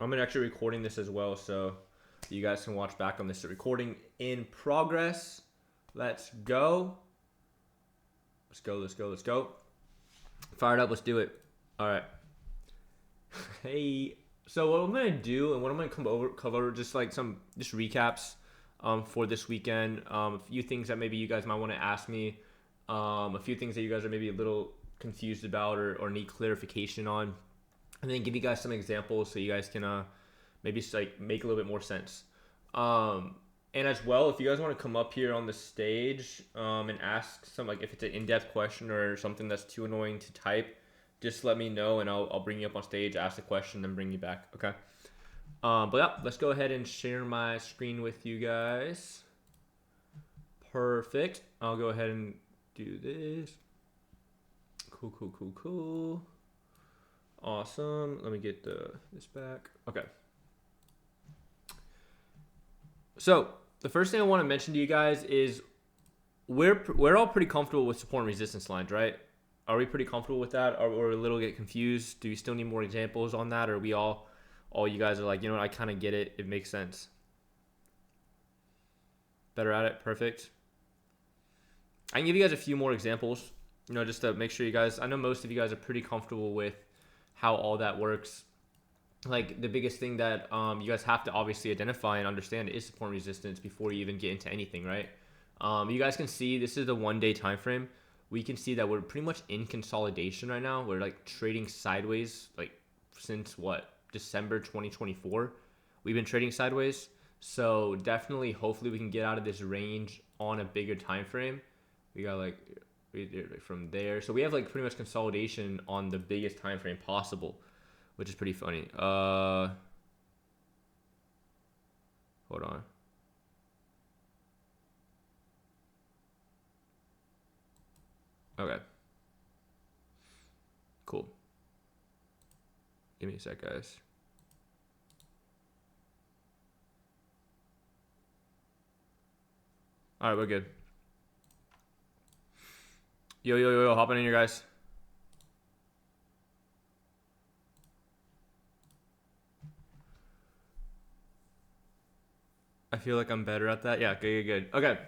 I'm actually recording this as well, so you guys can watch back on this. Recording in progress. Let's go. Let's go. Let's go. Let's go. Fired up. Let's do it. All right. Hey. So what I'm gonna do and what I'm gonna cover just like some just recaps for this weekend. A few things that maybe you guys might want to ask me. A few things that you guys are maybe a little confused about or need clarification on, and then give you guys some examples so you guys can maybe just like make a little bit more sense. Um, and as well, if you guys want to come up here on the stage and ask some, like if it's an in-depth question or something that's too annoying to type, just let me know and I'll bring you up on stage, ask the question, then bring you back. Okay. But yeah, let's go ahead and share my screen with you guys. Perfect. I'll go ahead and do this. Cool, cool, cool, cool. Awesome. Let me get this back. Okay. So the first thing I want to mention to you guys is we're all pretty comfortable with support and resistance lines, right? Are we pretty comfortable with that? Or we're a little get confused? Do we still need more examples on that? Or are we all you guys are like, you know what, I kind of get it. It makes sense. Better at it. Perfect. I can give you guys a few more examples, just to make sure you guys, I know most of you guys are pretty comfortable with how all that works. Like the biggest thing that you guys have to obviously identify and understand is support and resistance before you even get into anything, right? You guys can see this is the 1 day time frame. We can see that we're pretty much in consolidation right now. We're like trading sideways, like since what, December 2024. We've been trading sideways. So definitely, hopefully, we can get out of this range on a bigger time frame. We got like from there. So we have like pretty much consolidation on the biggest time frame possible, which is pretty funny. Hold on. Okay. Cool. Give me a sec, guys. All right, we're good. Yo, hopping in here, guys. I feel like I'm better at that. Yeah, good. Okay.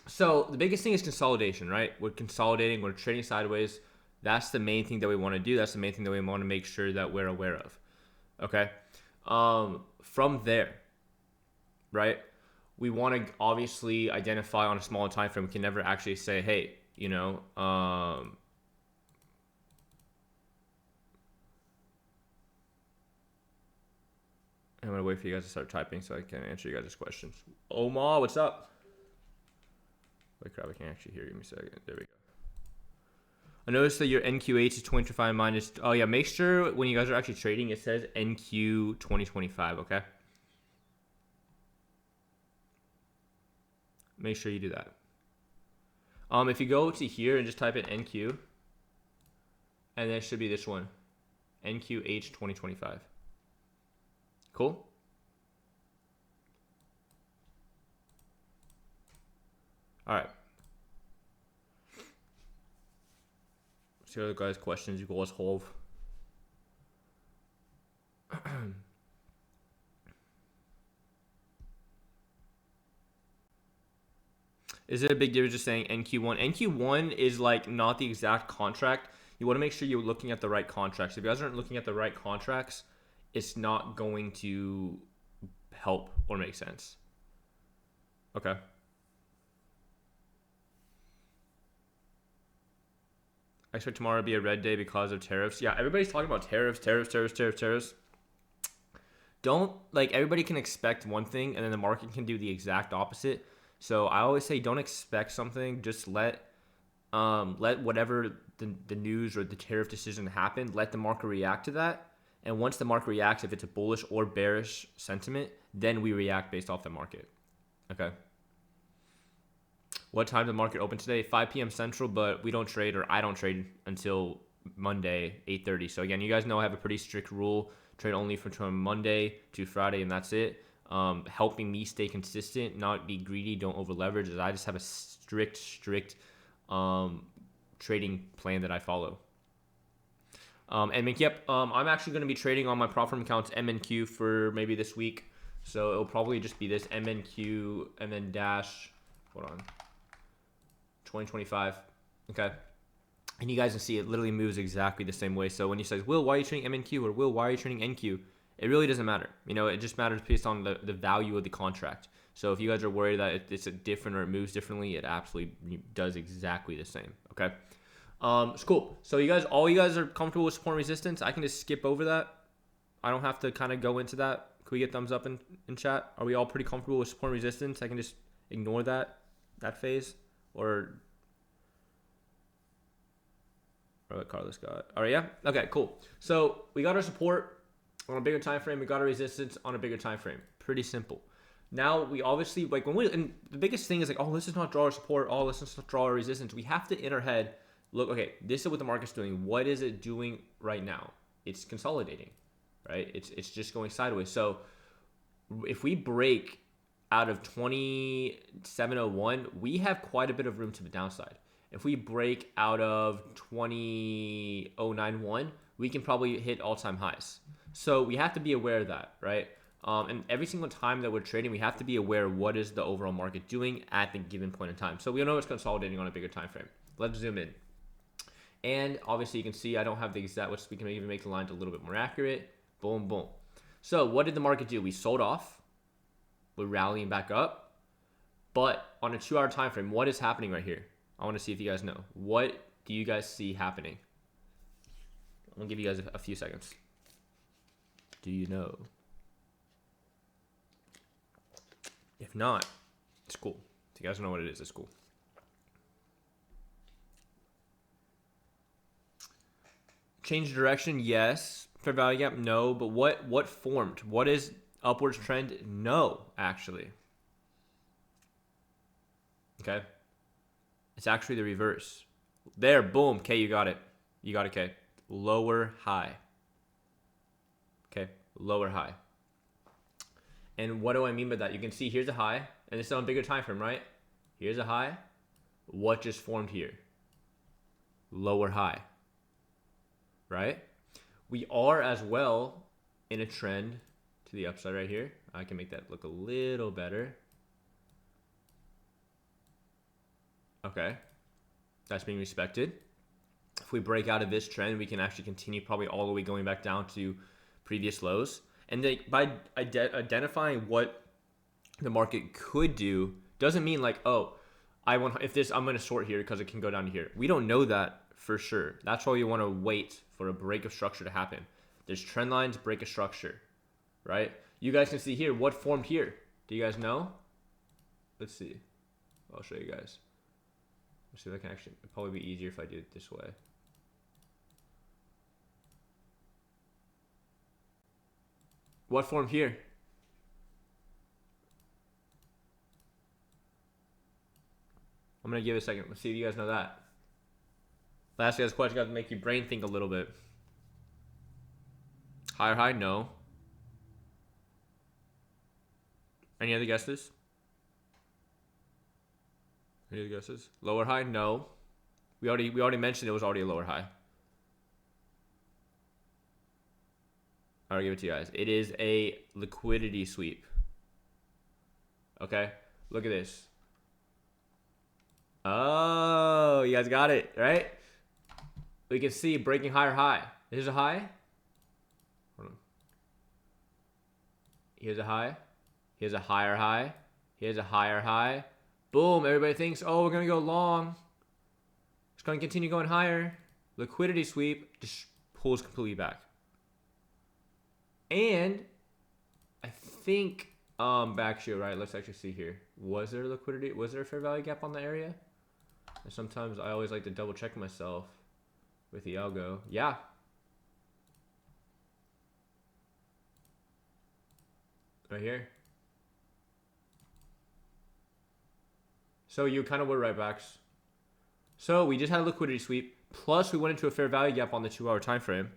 So the biggest thing is consolidation, right? We're consolidating, we're trading sideways. That's the main thing that we want to do. That's the main thing that we want to make sure that we're aware of. Okay. From there, right? We want to obviously identify on a smaller time frame. We can never actually say, hey, I'm gonna wait for you guys to start typing so I can answer you guys' questions. Omar, what's up? Wait, crap, I can't actually hear you. Give me a second. There we go. I noticed that your NQH is 2025 minus. Oh yeah, make sure when you guys are actually trading, it says NQ 2025. Okay. Make sure you do that. If you go to here and just type in NQ, and then it should be this one, NQH 2025. Cool. All right. See other guys' questions. You guys hold. Is it a big difference just saying NQ1? NQ1 is like not the exact contract. You want to make sure you're looking at the right contracts. If you guys aren't looking at the right contracts, it's not going to help or make sense. Okay. I expect tomorrow to be a red day because of tariffs. Yeah, everybody's talking about tariffs. Don't, like, everybody can expect one thing and then the market can do the exact opposite. So I always say don't expect something. Just let whatever the news or the tariff decision happen, let the market react to that. And once the market reacts, if it's a bullish or bearish sentiment, then we react based off the market. Okay. What time did the market open today? 5 p.m. Central, but we don't trade, or I don't trade until Monday, 8:30. So again, you guys know I have a pretty strict rule. Trade only from Monday to Friday, and that's it. Helping me stay consistent, not be greedy, don't over leverage. As I just have a strict trading plan that I follow. I'm actually going to be trading on my prop firm accounts MNQ for maybe this week. So it'll probably just be this MNQ and then dash, hold on, 2025. Okay. And you guys can see it literally moves exactly the same way. So when you say, Will, why are you trading MNQ? Or Will, why are you trading NQ? It really doesn't matter. You know, it just matters based on the value of the contract. So if you guys are worried that it's a different or it moves differently, it absolutely does exactly the same. Okay. It's cool. So all you guys are comfortable with support and resistance. I can just skip over that. I don't have to kind of go into that. Can we get thumbs up in chat? Are we all pretty comfortable with support and resistance? I can just ignore that phase, or what Carlos got. All right, yeah. Okay, cool. So we got our support on a bigger time frame. We got our resistance on a bigger time frame. Pretty simple. Now we obviously and the biggest thing is like, oh, let's just not draw our support. Oh, let's just not draw our resistance. We have to in our head look. Okay, this is what the market's doing. What is it doing right now? It's consolidating, right? It's just going sideways. So if we break out of 2701, we have quite a bit of room to the downside. If we break out of 20091, we can probably hit all-time highs. So we have to be aware of that, right? And every single time that we're trading, we have to be aware of what is the overall market doing at the given point in time. So we know it's consolidating on a bigger time frame. Let's zoom in. And obviously you can see I don't have the exact, which we can even make the lines a little bit more accurate. Boom, boom. So what did the market do? We sold off. We're rallying back up. But on a 2-hour time frame, what is happening right here? I want to see if you guys know. What do you guys see happening? I'm going to give you guys a few seconds. Do you know? If not, it's cool. If you guys don't know what it is, it's cool. Change direction, yes. Fair value gap, no. But what formed? What is upwards trend? No, actually. Okay. It's actually the reverse. There, boom. K, you got it. You got it, K. Lower high. Okay, lower high. And what do I mean by that? You can see here's a high, and this is on a bigger time frame, right? Here's a high. What just formed here? Lower high. Right? We are as well in a trend to the upside right here. I can make that look a little better. Okay. That's being respected. If we break out of this trend, we can actually continue probably all the way going back down to previous lows. And by identifying what the market could do, doesn't mean like, oh, I'm going to short here because it can go down to here. We don't know that for sure. That's why you want to wait for a break of structure to happen. There's trend lines, break of structure, right? You guys can see here what formed here. Do you guys know? Let's see. I'll show you guys. Let's see if I can actually, it'd probably be easier if I do it this way. What formed here? I'm going to give it a second. Let's see if you guys know that. Last guy's question got to make your brain think a little bit. Higher high? No. Any other guesses? Any other guesses? Lower high? No. We already mentioned it was already a lower high. I'll give it to you guys. It is a liquidity sweep. Okay? Look at this. Oh, you guys got it, right? We can see breaking higher high. Here's a high. Hold on. Here's a high. Here's a higher high. Here's a higher high. Boom. Everybody thinks, oh, we're going to go long. It's going to continue going higher. Liquidity sweep just pulls completely back. And I think back here, right? Let's actually see here. Was there liquidity? Was there a fair value gap on the area? And sometimes I always like to double check myself with the algo. Yeah. Right here. So you kind of were right backs. So we just had a liquidity sweep. Plus we went into a fair value gap on the 2-hour time frame.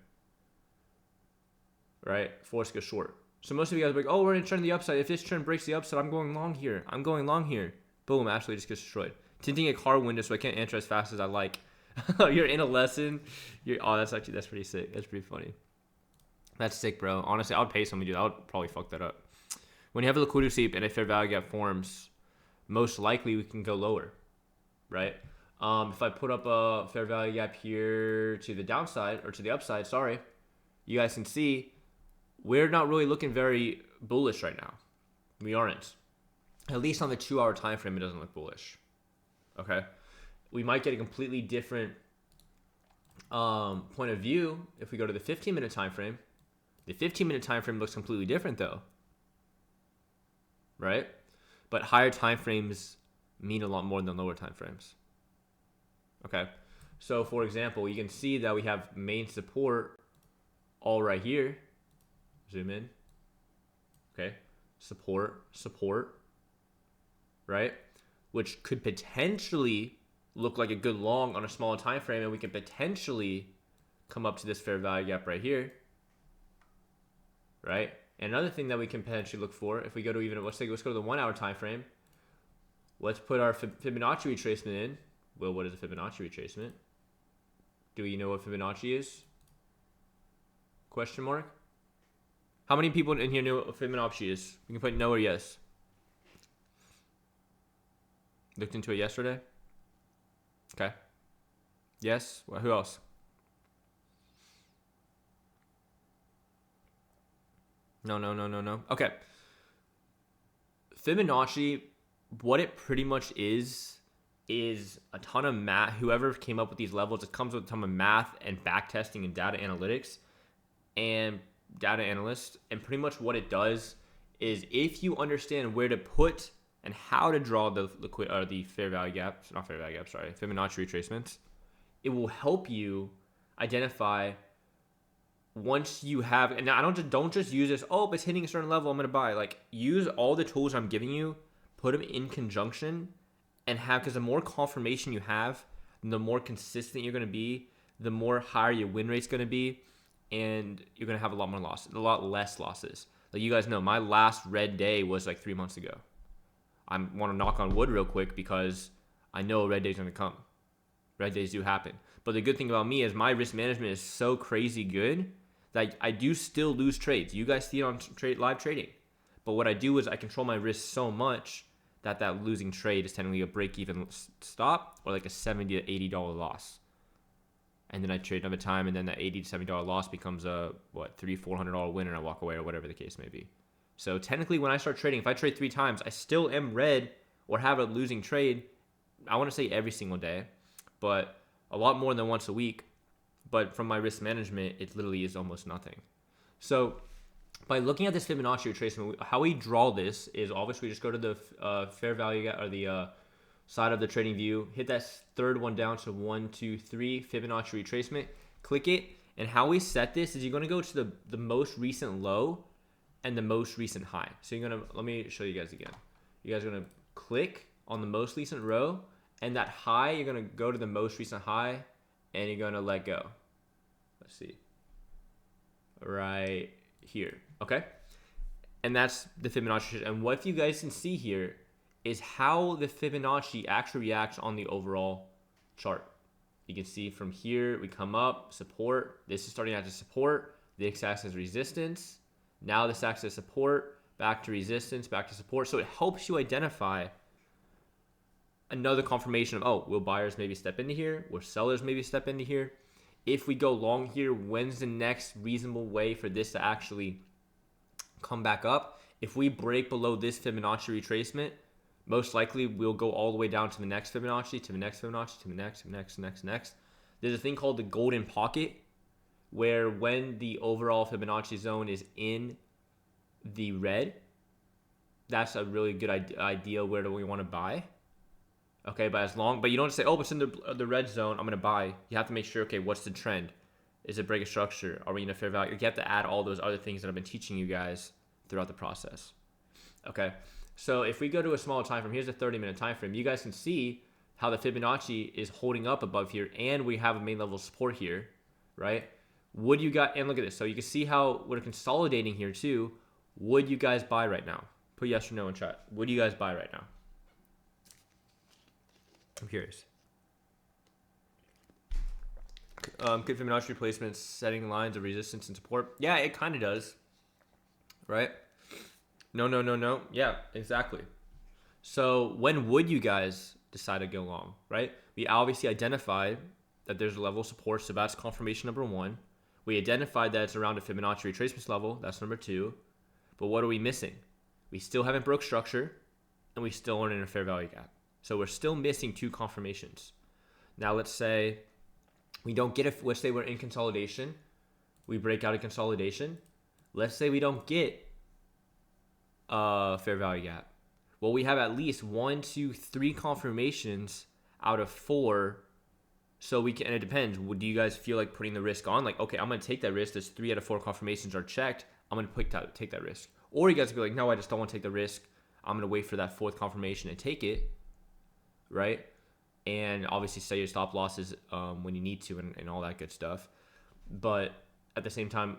Right? Forced go short. So most of you guys are like, oh, we're in a trend the upside. If this trend breaks the upside, I'm going long here. I'm going long here. Boom, actually just gets destroyed. Tinting a car window so I can't enter as fast as I like. You're in a lesson. That's pretty sick. That's pretty funny. That's sick, bro. Honestly, I would pay someone to do that. I would probably fuck that up. When you have a liquidity sweep and a fair value gap forms, most likely we can go lower, right? If I put up a fair value gap here to the downside or to the upside, sorry, you guys can see we're not really looking very bullish right now. We aren't. At least on the 2-hour time frame, it doesn't look bullish. Okay, we might get a completely different point of view if we go to the 15-minute time frame. The 15-minute time frame looks completely different though, right? But higher time frames mean a lot more than lower time frames. Okay, so for example, you can see that we have main support all right here. Zoom in. Okay, support, right? Which could potentially look like a good long on a smaller time frame, and we could potentially come up to this fair value gap right here, right? And another thing that we can potentially look for, if we go to let's go to the 1-hour time frame. Let's put our Fibonacci retracement in. Well, what is a Fibonacci retracement? Do you know what Fibonacci is? Question mark. How many people in here know what Fibonacci is? You can put no or yes. Looked into it yesterday. Okay. Yes. Well, who else? No. Okay. Fibonacci, what it pretty much is a ton of math. Whoever came up with these levels, it comes with a ton of math and back testing and data analytics and data analysts. And pretty much what it does is if you understand where to put and how to draw the fair value gaps, not fair value gaps, sorry, Fibonacci retracements, it will help you identify once you have, and I don't just use this, oh, if it's hitting a certain level, I'm going to buy. Like, use all the tools I'm giving you, put them in conjunction, and have, because the more confirmation you have, the more consistent you're going to be, the more higher your win rate's going to be, and you're going to have a lot less losses. Like, you guys know, my last red day was like 3 months ago. I want to knock on wood real quick because I know a red day's going to come. Red days do happen. But the good thing about me is my risk management is so crazy good that I do still lose trades. You guys see it on live trading. But what I do is I control my risk so much that losing trade is technically a break-even stop or like a $70 to $80 loss. And then I trade another time, and then that $80 to $70 loss becomes a $300-$400 win, and I walk away or whatever the case may be. So technically, when I start trading, if I trade 3 times, I still am red or have a losing trade. I want to say every single day, but a lot more than once a week. But from my risk management, it literally is almost nothing. So by looking at this Fibonacci retracement, how we draw this is obviously we just go to the fair value or the side of the trading view, hit that third one down to 1, 2, 3 Fibonacci retracement, click it, and how we set this is you're going to go to the most recent low and the most recent high. So you're going to, let me show you guys again. You guys are going to click on the most recent row, and that high, you're going to go to the most recent high, and you're going to let go. Let's see. Right here. Okay? And that's the Fibonacci. And what you guys can see here is how the Fibonacci actually reacts on the overall chart. You can see from here, we come up, support. This is starting out to support. This acts as resistance. Now this acts as support, back to resistance, back to support. So it helps you identify another confirmation of, oh, will buyers maybe step into here? Will sellers maybe step into here? If we go long here, when's the next reasonable way for this to actually come back up? If we break below this Fibonacci retracement, most likely we'll go all the way down to the next Fibonacci, to the next Fibonacci, to the next. There's a thing called the golden pocket, where when the overall Fibonacci zone is in the red, that's a really good idea where do we want to buy. Okay, but you don't say, oh, it's in the red zone, I'm going to buy. You have to make sure, okay, what's the trend? Is it break a structure? Are we in a fair value? You have to add all those other things that I've been teaching you guys throughout the process. Okay, so if we go to a smaller time frame, here's a 30-minute time frame. You guys can see how the Fibonacci is holding up above here, and we have a main level support here, right? Would you guys, and look at this. So you can see how we're consolidating here too. Would you guys buy right now? Put yes or no in chat. Would you guys buy right now? I'm curious. Could Fibonacci replacement setting lines of resistance and support? Yeah, it kind of does, right? No. Yeah, exactly. So when would you guys decide to go long, right? We obviously identified that there's a level of support, so that's confirmation number one. We identified that it's around a Fibonacci retracement level, that's number two. But what are we missing? We still haven't broke structure, and we still aren't in a fair value gap. So we're still missing two confirmations. Now let's say we don't get let's say we're in consolidation. We break out of consolidation. Let's say we don't get a fair value gap. Well, we have at least 1, 2, 3 confirmations out of 4. So we can, and it depends. Do you guys feel like putting the risk on? Like, okay, I'm going to take that risk. There's 3 out of 4 confirmations are checked. I'm going to take that risk. Or you guys be like, no, I just don't want to take the risk. I'm going to wait for that 4th confirmation and take it, right? And obviously set your stop losses when you need to and all that good stuff. But at the same time,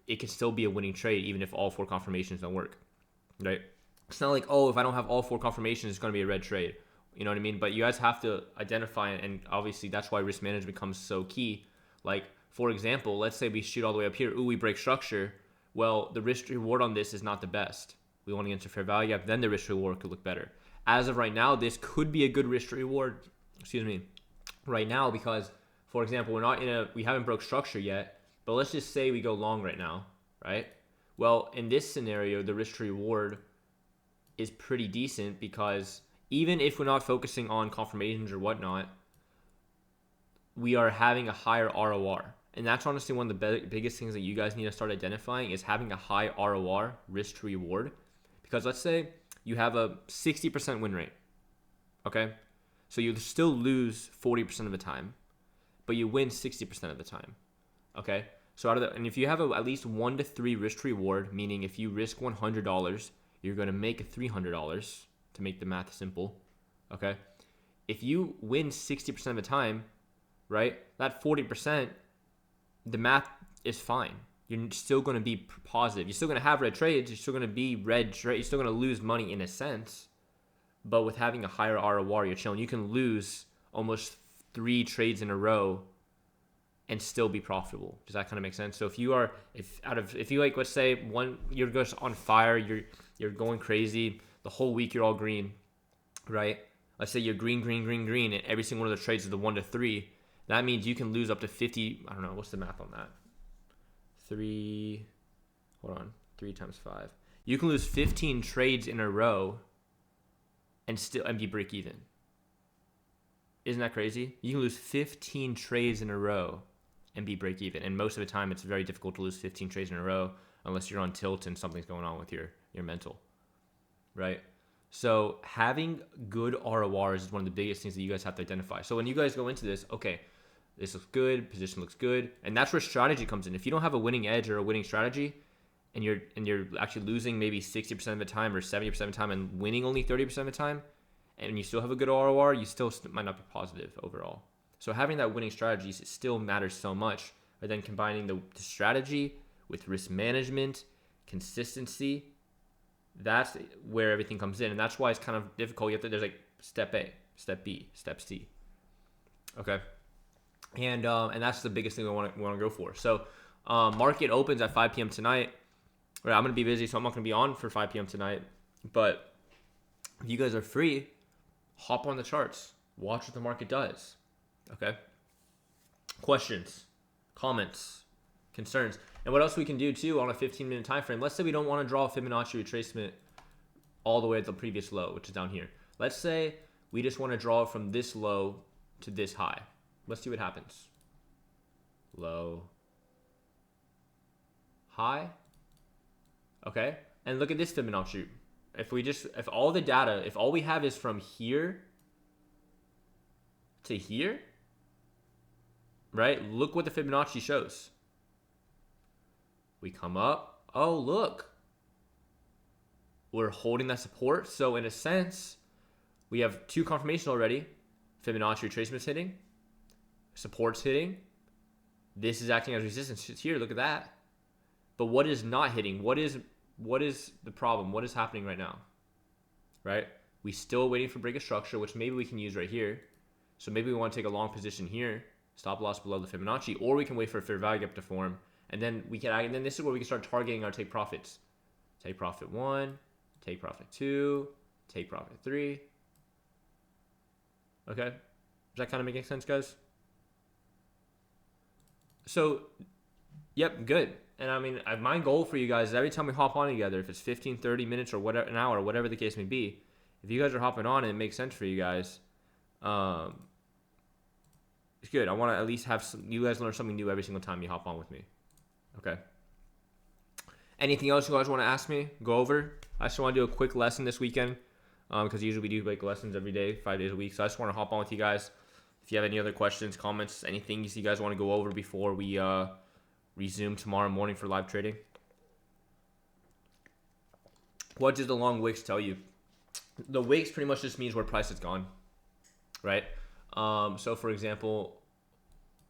it can still be a winning trade even if all 4 confirmations don't work, right? It's not like, oh, if I don't have all 4 confirmations, it's going to be a red trade. You know what I mean? But you guys have to identify, and obviously that's why risk management becomes so key. Like, for example, let's say we shoot all the way up here. Ooh, we break structure. Well, the risk reward on this is not the best. We want to get into fair value gap, then the risk reward could look better. As of right now, this could be a good risk reward, right now, because, for example, we haven't broke structure yet, but let's just say we go long right now, right? Well, in this scenario, the risk reward is pretty decent because even if we're not focusing on confirmations or whatnot, we are having a higher ROR. And that's honestly one of the biggest things that you guys need to start identifying is having a high ROR, risk to reward. Because let's say you have a 60% win rate, okay? So you still lose 40% of the time, but you win 60% of the time, okay? So and if you have at least 1 to 3 risk to reward, meaning if you risk $100, you're going to make $300 to make the math simple, okay? If you win 60% of the time, right, that 40%, the math is fine. You're still going to be positive. You're still going to have red trades. You're still going to be red trade. You're still going to lose money in a sense, but with having a higher ROR, you're chilling. You can lose almost 3 trades in a row and still be profitable. Does that kind of make sense? So if you like, let's say you're just on fire, you're going crazy the whole week, you're all green, right? Let's say you're green, and every single one of the trades is the 1 to 3. That means you can lose up to 50. I don't know what's the math on that. 3 times 5. You can lose 15 trades in a row and be break even. Isn't that crazy? You can lose 15 trades in a row and be break even. And most of the time, it's very difficult to lose 15 trades in a row unless you're on tilt and something's going on with your mental, right? So having good RORs is one of the biggest things that you guys have to identify. So when you guys go into this, okay, this looks good, position looks good, and that's where strategy comes in. If you don't have a winning edge or a winning strategy, and you're actually losing maybe 60% of the time or 70% of the time and winning only 30% of the time, and you still have a good ROR, you still might not be positive overall. So having that winning strategy still matters so much. But then combining the strategy with risk management, consistency, that's where everything comes in, and that's why it's kind of difficult. There's like step A, step B, step C. Okay. And that's the biggest thing we want to go for. So market opens at 5 p.m. tonight. Right, I'm going to be busy, so I'm not going to be on for 5 p.m. tonight. But if you guys are free, hop on the charts. Watch what the market does. Okay? Questions, comments, concerns. And what else we can do, too, on a 15-minute time frame. Let's say we don't want to draw a Fibonacci retracement all the way at the previous low, which is down here. Let's say we just want to draw it from this low to this high. Let's see what happens. Low. High. Okay. And look at this Fibonacci. If all we have is from here to here, right? Look what the Fibonacci shows. We come up. Oh, look. We're holding that support. So in a sense, we have 2 confirmations already. Fibonacci retracement's hitting. Support's hitting. This is acting as resistance. It's here. Look at that. But what is not hitting? What is the problem? What is happening right now? Right? We still waiting for break of structure, which maybe we can use right here. So maybe we want to take a long position here. Stop loss below the Fibonacci, or we can wait for a fair value gap to form, and then this is where we can start targeting our take profits. Take profit 1, take profit 2, take profit 3. Okay, is that kind of making sense, guys? So, yep, good. And I mean, my goal for you guys is every time we hop on together, if it's 15, 30 minutes or whatever, an hour, whatever the case may be, if you guys are hopping on and it makes sense for you guys, it's good. I want to at least have you guys learn something new every single time you hop on with me. Okay. Anything else you guys want to ask me? Go over. I just want to do a quick lesson this weekend because usually we do like lessons every day, 5 days a week. So I just want to hop on with you guys. If you have any other questions, comments, anything you guys want to go over before we resume tomorrow morning for live trading. What does the long wicks tell you? The wicks pretty much just means where price has gone, right? So for example,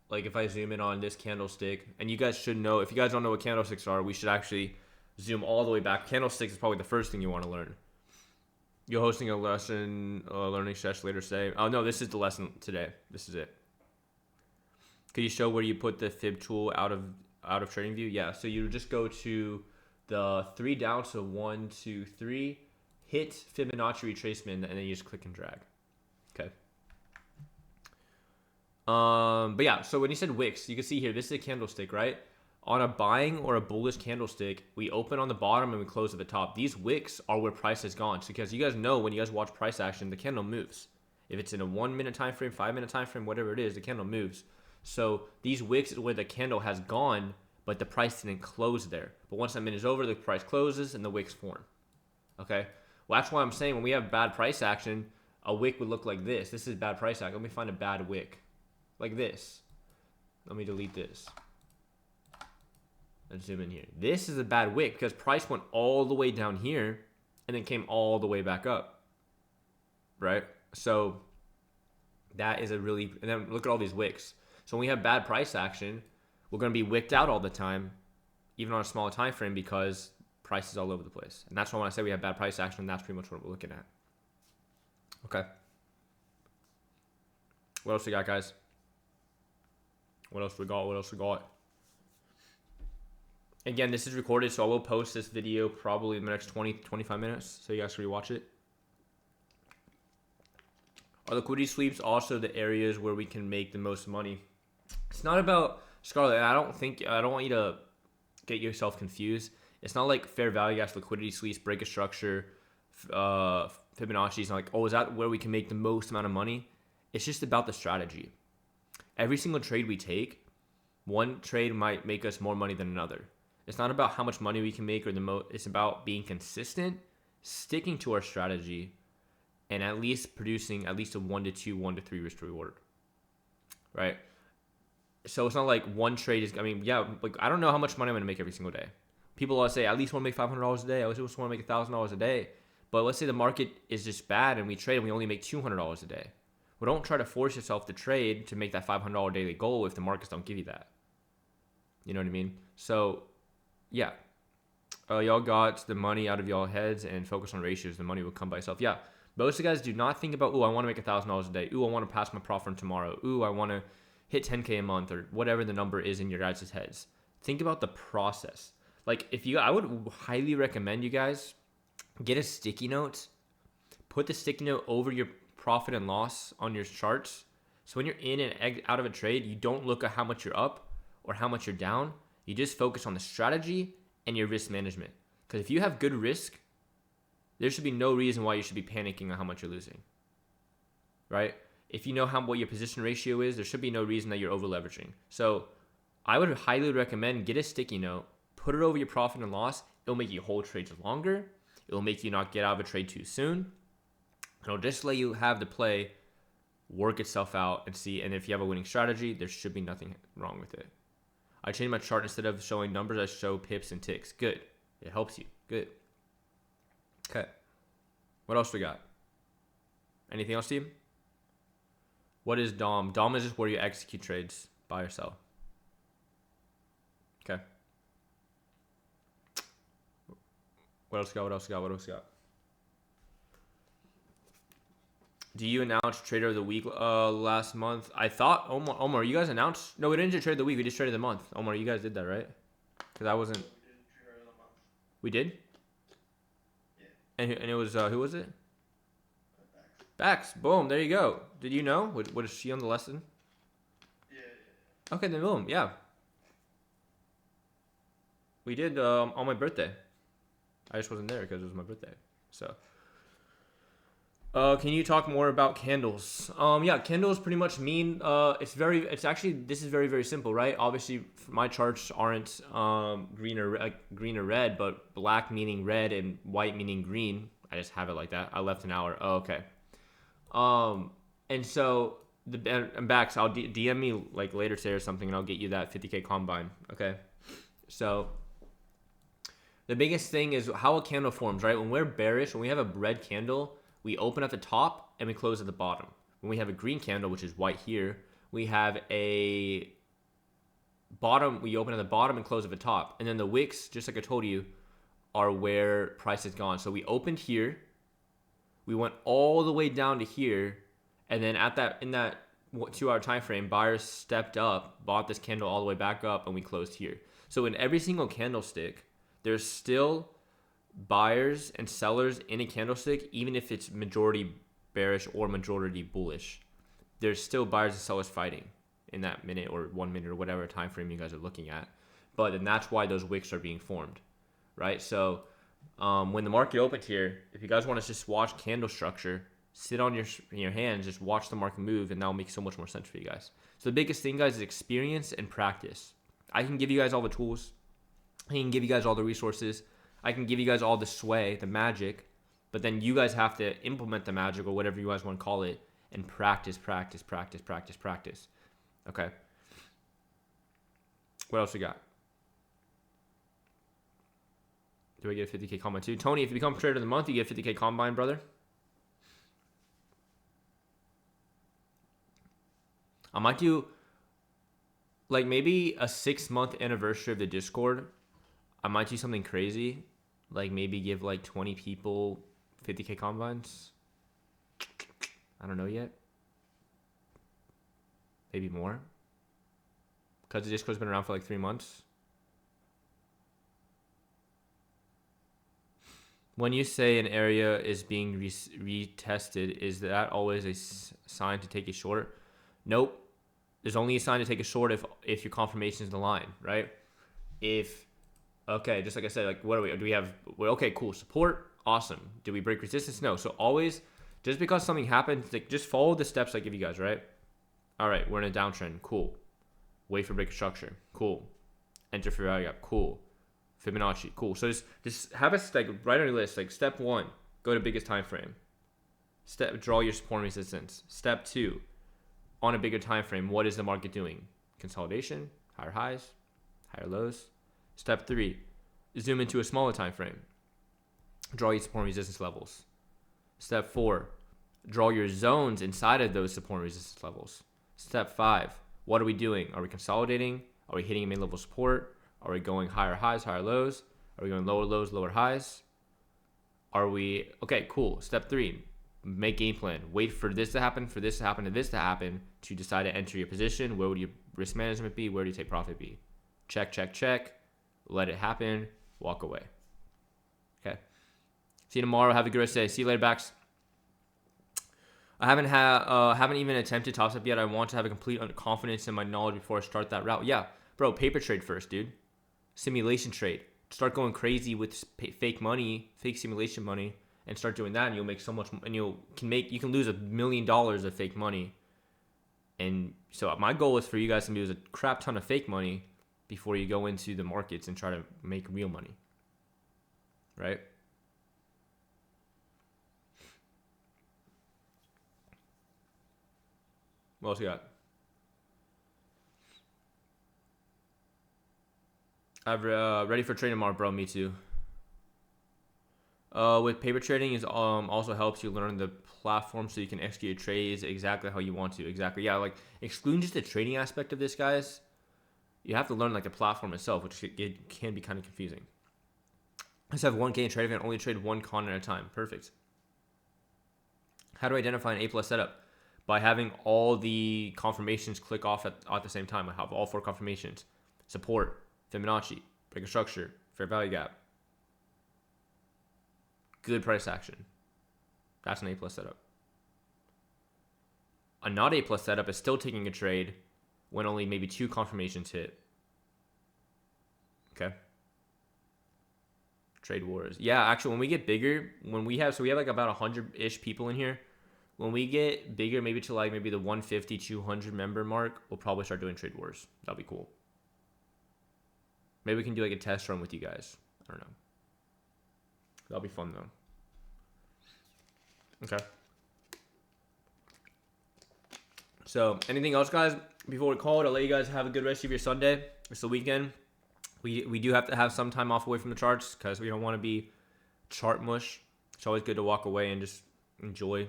like if I zoom in on this candlestick, and you guys should know, if you guys don't know what candlesticks are, we should actually zoom all the way back. Candlesticks is probably the first thing you want to learn. You're hosting a lesson, learning session later today. Oh no, this is the lesson today. This is it. Could you show where you put the fib tool out of trading view? Yeah, so you just go to the 3 down, so 1, 2, 3, hit Fibonacci retracement, and then you just click and drag. Okay. But yeah, so when you said wicks, you can see here, this is a candlestick, right? On a buying or a bullish candlestick, we open on the bottom and we close at the top. These wicks are where price has gone. So because you guys know when you guys watch price action, the candle moves. If it's in a 1 minute time frame, 5 minute time frame, whatever it is, the candle moves. So these wicks is where the candle has gone, but the price didn't close there. But once that minute is over, the price closes and the wicks form. Okay? Well, that's why I'm saying when we have bad price action, a wick would look like this. This is bad price action. Let me find a bad wick. Like this. Let me delete this. Let's zoom in here. This is a bad wick because price went all the way down here and then came all the way back up. Right? So that is a really, and then look at all these wicks. So when we have bad price action, we're going to be wicked out all the time, even on a smaller time frame, because price is all over the place. And that's why when I say we have bad price action, that's pretty much what we're looking at. Okay. What else we got, guys? What else we got? Again, this is recorded, so I will post this video probably in the next 20, 25 minutes, so you guys can rewatch it. Are liquidity sweeps also the areas where we can make the most money? It's not about, Scarlett, I don't want you to get yourself confused. It's not like fair value gaps, liquidity sweeps, break a structure, Fibonacci. It's not like, oh, is that where we can make the most amount of money? It's just about the strategy. Every single trade we take, one trade might make us more money than another. It's not about how much money we can make or the most. It's about being consistent, sticking to our strategy, and at least producing at least a 1 to 2, 1 to 3 risk to reward. Right? So it's not like one trade is, I mean, yeah, like I don't know how much money I'm going to make every single day. People always say, I at least want to make $500 a day. I always want to make $1,000 a day. But let's say the market is just bad and we trade and we only make $200 a day. Well, don't try to force yourself to trade to make that $500 daily goal if the markets don't give you that. You know what I mean? So, yeah. Y'all got the money out of y'all heads and focus on ratios. The money will come by itself. Yeah. Most of the guys do not think about, ooh, I want to make $1,000 a day. Ooh, I want to pass my profit tomorrow. Ooh, I want to hit 10K a month or whatever the number is in your guys' heads. Think about the process. Like, I would highly recommend you guys get a sticky note. Put the sticky note over your profit and loss on your charts. So when you're in and out of a trade, you don't look at how much you're up or how much you're down. You just focus on the strategy and your risk management. Because if you have good risk, there should be no reason why you should be panicking on how much you're losing. Right? If you know what your position ratio is, there should be no reason that you're over leveraging. So I would highly recommend get a sticky note, put it over your profit and loss. It'll make you hold trades longer. It'll make you not get out of a trade too soon. It'll just let you have the play work itself out and see. And if you have a winning strategy, there should be nothing wrong with it. I changed my chart. Instead of showing numbers, I show pips and ticks. Good. It helps you. Good. Okay. What else we got? Anything else, team? What is DOM? DOM is just where you execute trades, buy or sell. Okay. What else we got? Do you announce Trader of the Week last month? I thought Omar, you guys announced. No, we didn't do Trader of the Week. We just traded the month. Omar, you guys did that, right? Because I wasn't. We did. And it was who was it? Bax. Boom. There you go. Did you know? What is she on the lesson? Okay, then boom. Yeah. We did on my birthday. I just wasn't there because it was my birthday. So. Can you talk more about candles? Yeah, candles pretty much mean it's actually this is very very simple, right? Obviously, my charts aren't green or red, but black meaning red and white meaning green. I just have it like that. I left an hour. Oh, okay. And so I'm back. So I'll DM me like later today or something, and I'll get you that 50K combine. Okay. So the biggest thing is how a candle forms, right? When we're bearish, when we have a red candle, we open at the top and we close at the bottom. When we have a green candle, which is white here, we have a bottom. We open at the bottom and close at the top. And then the wicks, just like I told you, are where price has gone. So we opened here, we went all the way down to here, and then in that 2 hour time frame, buyers stepped up, bought this candle all the way back up, and we closed here. So in every single candlestick, there's still buyers and sellers in a candlestick, even if it's majority bearish or majority bullish. There's still buyers and sellers fighting in that minute or 1 minute or whatever time frame you guys are looking at. But then that's why those wicks are being formed, right? So when the market opened here, if you guys want to just watch candle structure, sit on your hands, just watch the market move, and that'll make so much more sense for you guys. So the biggest thing, guys, is experience and practice. I can give you guys all the tools. I can give you guys all the resources. I can give you guys all the sway, the magic, but then you guys have to implement the magic or whatever you guys want to call it and practice. Okay. What else we got? Do I get a 50K combine too? Tony, if you become trader of the month, you get a 50K combine, brother. I might do like maybe a 6-month anniversary of the Discord. I might do something crazy. Like maybe give like 20 people 50K combines. I don't know yet. Maybe more. Because the Discord's been around for like 3 months. When you say an area is being retested, is that always a sign to take a short? Nope. There's only a sign to take a short if your confirmation is the line, right? Okay, just like I said, like what do we have? Well, okay, cool. Support, awesome. Did we break resistance? No. So always, just because something happens, like just follow the steps I give you guys, right? All right, we're in a downtrend. Cool. Wait for break of structure. Cool. Enter for value gap. Cool. Fibonacci. Cool. So just have a like right on your list. Like step 1, go to biggest time frame. Draw your support and resistance. Step 2, on a bigger time frame, what is the market doing? Consolidation, higher highs, higher lows. Step 3, zoom into a smaller time frame. Draw your support and resistance levels. Step 4, draw your zones inside of those support and resistance levels. Step 5, what are we doing? Are we consolidating? Are we hitting a main level support? Are we going higher highs, higher lows? Are we going lower lows, lower highs? Okay, cool. Step 3, make game plan. Wait for this to happen, for this to happen, and this to happen to decide to enter your position. Where would your risk management be? Where do you take profit be? Check. Let it happen. Walk away. Okay. See you tomorrow. Have a good rest of the day. See you later, Bax. I haven't even attempted Top Step yet. I want to have a complete confidence in my knowledge before I start that route. Yeah, bro. Paper trade first, dude. Simulation trade. Start going crazy with fake money, fake simulation money, and start doing that, and you'll make so much. And you can lose $1 million of fake money. And so my goal is for you guys to lose a crap ton of fake money before you go into the markets and try to make real money, right? What else you got? I'm ready for trading tomorrow, bro. Me too. With paper trading is also helps you learn the platform so you can execute your trades exactly how you want to. Exactly, yeah. Like excluding just the trading aspect of this, guys, you have to learn like the platform itself, which it can be kind of confusing. I just have 1K in trading and only trade one con at a time. Perfect. How do I identify an A+ setup? By having all the confirmations click off at the same time. I have all 4 confirmations. Support, Fibonacci, break of structure, fair value gap. Good price action. That's an A+ setup. A not A+ setup is still taking a trade when only maybe 2 confirmations hit. Okay. Trade wars. Yeah, actually, when we get bigger, we have like about 100-ish people in here. When we get bigger, maybe to like maybe the 150, 200 member mark, we'll probably start doing trade wars. That'll be cool. Maybe we can do like a test run with you guys. I don't know. That'll be fun though. Okay. So, anything else, guys? Before we call it, I'll let you guys have a good rest of your Sunday. It's the weekend. We do have to have some time off away from the charts because we don't want to be chart mush. It's always good to walk away and just enjoy.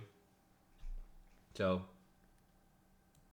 So,